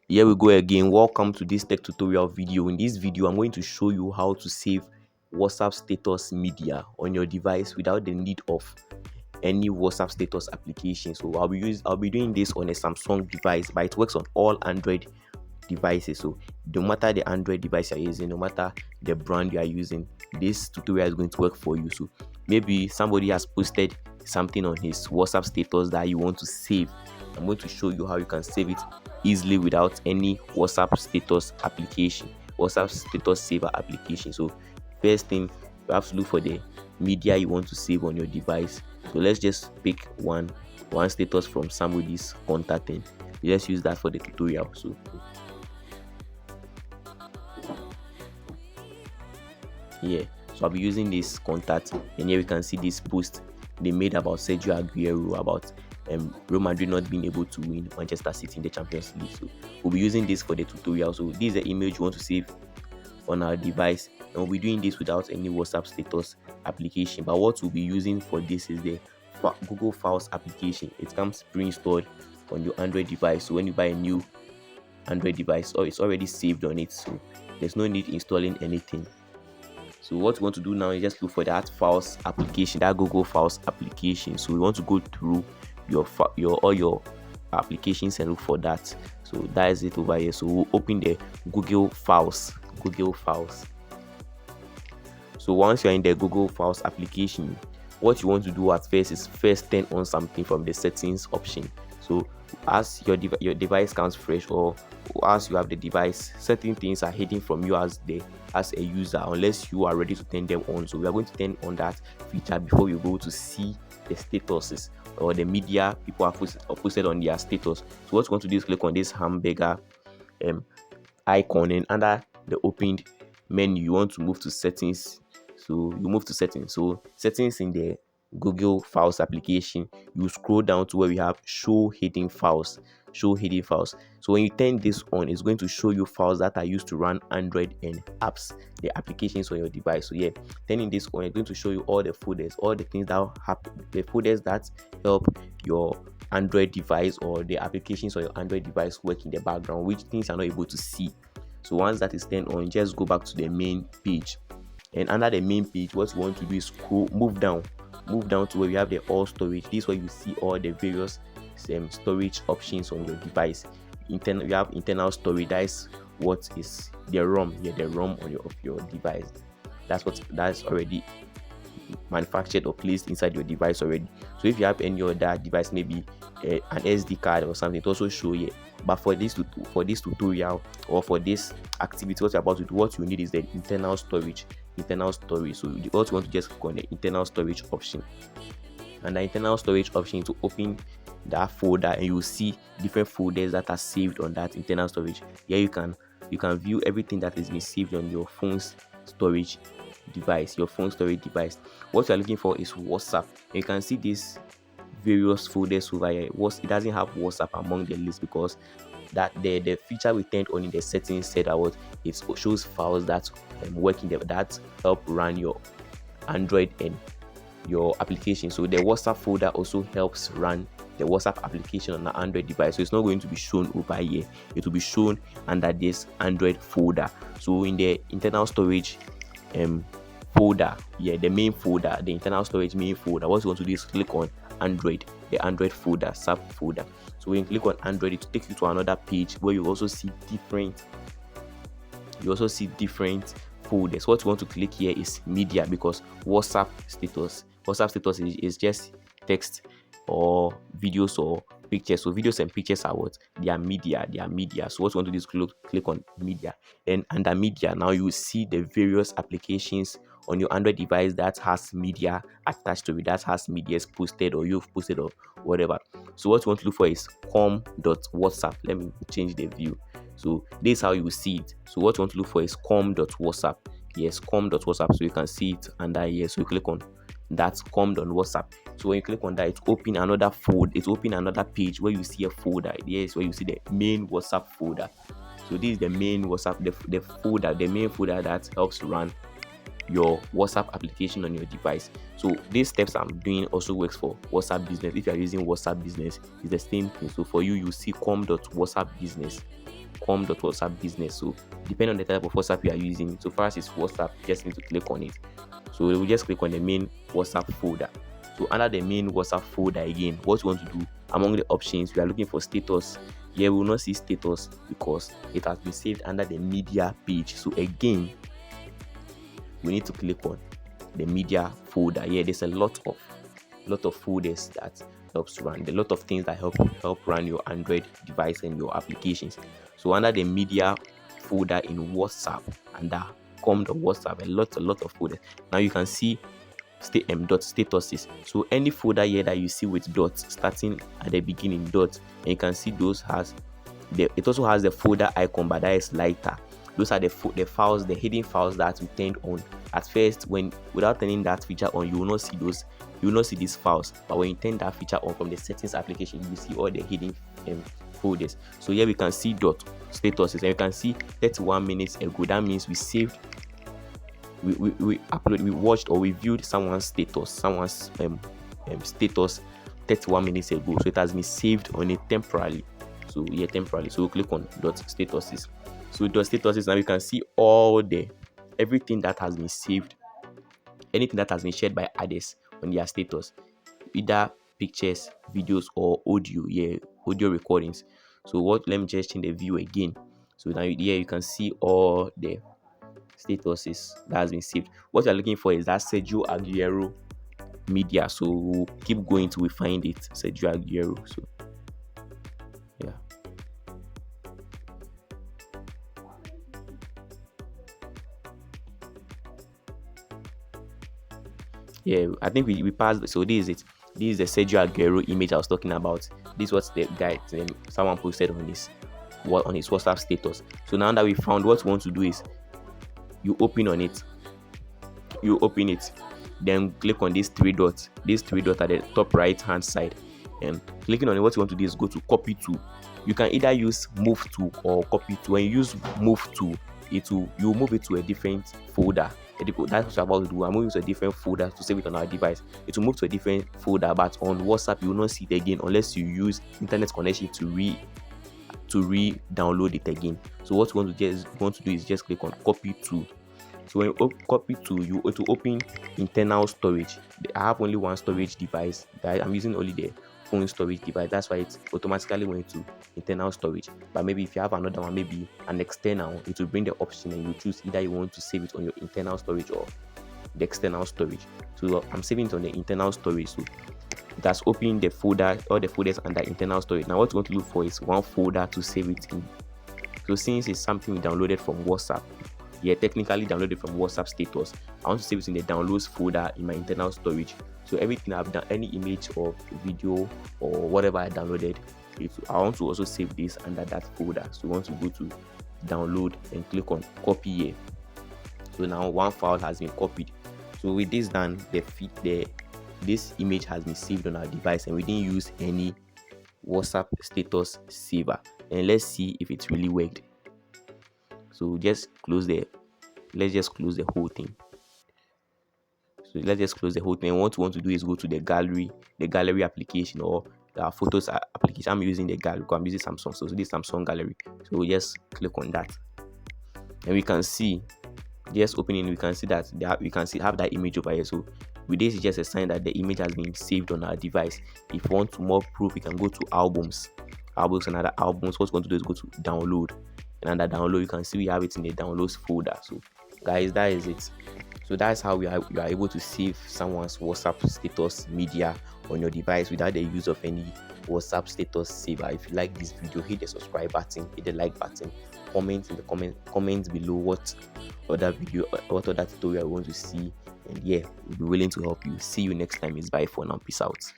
Here we go again. Welcome to this tech tutorial video. In this video, I'm going to show you how to save WhatsApp status media on your device without the need of any WhatsApp status application. So I'll be doing this on a Samsung device, but it works on all Android devices. So no matter the Android device you're using, no matter the brand you are using, this tutorial is going to work for you. So maybe somebody has posted something on his WhatsApp status that you want to save. I'm going to show you how you can save it easily without any WhatsApp status application, WhatsApp status saver application. So first thing, you have to look for the media you want to save on your device. So let's just pick one status from somebody's contact, and let's use that for the tutorial. So here, so I'll be using this contact, and here we can see this post they made about Sergio Aguero, about Real Madrid not being able to win Manchester City in the Champions League. So we'll be using this for the tutorial. So this is the image we want to save on our device, and we'll be doing this without any WhatsApp status application. But what we'll be using for this is the Google Files application. It comes pre-installed on your Android device. So when you buy a new Android device, or it's already saved on it, so there's no need installing anything. So what we want to do now is just look for that Files application, that Google Files application. So we want to go through all your applications and look for that. So that is it over here. So we'll open the Google Files. So once you're in the Google Files application, what you want to do at first is turn on something from the settings option. So as your device comes fresh, or as you have the device, certain things are hidden from you as a user unless you are ready to turn them on. So we are going to turn on that feature before we go to see the statuses or the media people have posted on their status. So what you want to do is click on this hamburger icon, and under the opened menu you want to move to settings. So you move to settings. So settings in the Google Files application, you scroll down to where we have show hidden files. So when you turn this on, it's going to show you files that are used to run Android and apps, the applications on your device. So yeah, turning this on, it's going to show you all the folders, all the things that happen, the folders that help your Android device or the applications on your Android device work in the background, which things are not able to see. So once that is turned on, just go back to the main page, and under the main page, what you want to do is move down to where we have the all storage. This is where you see all the various storage options on your device. You have internal storage. That is what is the ROM. The ROM of your device. That's already manufactured or placed inside your device already. So if you have any other device, maybe an SD card or something, it also show here. But for this tutorial, or for this activity, what you're about to do, what you need is the internal storage. So what you want to just click on the internal storage option, and the internal storage option to open that folder, and you will see different folders that are saved on that internal storage. Here you can view everything that has been saved on your phone's storage device. What you are looking for is WhatsApp. You can see these various folders over here. It doesn't have WhatsApp among the list because that the feature we turned on in the settings said that it shows files that work in that help run your Android and your application. So the WhatsApp folder also helps run the WhatsApp application on the Android device. So it's not going to be shown over here. It will be shown under this Android folder. So in the internal storage folder, the main folder, the internal storage main folder, what you want to do is click on Android, the Android folder, subfolder. So when you click on Android, it will take you to another page where you also see different folders. What you want to click here is media, because WhatsApp status is just text or videos or pictures. So videos and pictures are what? They are media. So what you want to do is click on media, and under media, now you will see the various applications on your Android device that has media attached to it, that has media posted or you've posted or whatever. So what you want to look for is com.whatsapp. Let me change the view. So this is how you will see it. So what you want to look for is com.whatsapp. Yes, com.whatsapp. So you can see it under here. So you click on that com.whatsapp. So when you click on that, it open another folder. It open another page where you see a folder. Yes, where you see the main WhatsApp folder. So this is the main WhatsApp, the main folder that helps run your WhatsApp application on your device. So these steps I'm doing also works for WhatsApp business. If you are using WhatsApp business, it's the same thing. So for you, you see com.whatsapp business, com.whatsapp business. So depending on the type of WhatsApp you are using, so far as it's WhatsApp, you just need to click on it. So we just click on the main WhatsApp folder. So under the main WhatsApp folder again, what you want to do among the options, we are looking for status. Here we will not see status because it has been saved under the media page. So again, we need to click on the media folder. Here there's a lot of folders that helps run, a lot of things that help run your Android device and your applications. So under the media folder in WhatsApp, under com.whatsapp, a lot of folders. Now you can see dot statuses. So any folder here that you see with dots starting at the beginning, dot, and you can see those it also has the folder icon, but that is lighter. Those are the files, the hidden files that we turned on. At first, without turning that feature on, you will not see those. You will not see these files. But when you turn that feature on from the settings application, you will see all the hidden folders. So here we can see dot statuses, and you can see 31 minutes ago. That means we saved. We watched or we viewed someone's status, status 31 minutes ago. So it has been saved on it temporarily. So yeah, temporarily. So we'll click on dot statuses. So dot statuses, now you can see everything that has been saved, anything that has been shared by others on their status, either pictures, videos, or audio. Yeah, audio recordings. So let me just change the view again. So now here you can see all the statuses that has been saved. What you're looking for is that Sergio Aguero media. So we'll keep going till we find it, Sergio Aguero. So yeah. Yeah, I think we passed. So this is it. This is the Sergio Aguero image I was talking about. This was the guy someone posted on his WhatsApp status. So now that we found, what we want to do is you open it, then click on these three dots at the top right hand side, and clicking on it, what you want to do is go to copy to. You can either use move to or copy to. When you use move to, you move it to a different folder. That's what I'm about to do. I'm moving to a different folder to save it on our device. It will move to a different folder, but on WhatsApp you will not see it again unless you use internet connection to re-download it again. So what you want to do is just click on copy to. So when you copy to, you to open internal storage. I have only one storage device. I'm using only the phone storage device. That's why it automatically went to internal storage. But maybe if you have another one, maybe an external, it will bring the option and you choose either you want to save it on your internal storage or the external storage. So I'm saving it on the internal storage. So that's opening the folder, all the folders under internal storage. Now what you want to look for is one folder to save it in. So since it's something we downloaded from WhatsApp, technically downloaded from WhatsApp status, I want to save it in the downloads folder in my internal storage. So everything I've done, any image or video or whatever I downloaded, I want to also save this under that folder. So we want to go to download and click on copy here. So now one file has been copied. So with this done, this image has been saved on our device and we didn't use any WhatsApp status saver. And let's see if it really worked. So let's just close the whole thing. And what we want to do is go to the gallery application or the photos application. I'm using the gallery because I'm using Samsung. So this Samsung gallery. So we just click on that. And we can see, just opening, we can see that have that image over here. So with this, it's just a sign that the image has been saved on our device. If you want more proof, you can go to albums and other albums. What you want to do is go to download. And under download, you can see we have it in the downloads folder. So guys, that is it. So that's how you are able to save someone's WhatsApp status media on your device without the use of any WhatsApp status saver. If you like this video, hit the subscribe button, hit the like button, comment in the comments below what other tutorial you want to see, and we'll be willing to help you. See you next time. It's bye for now. Peace out.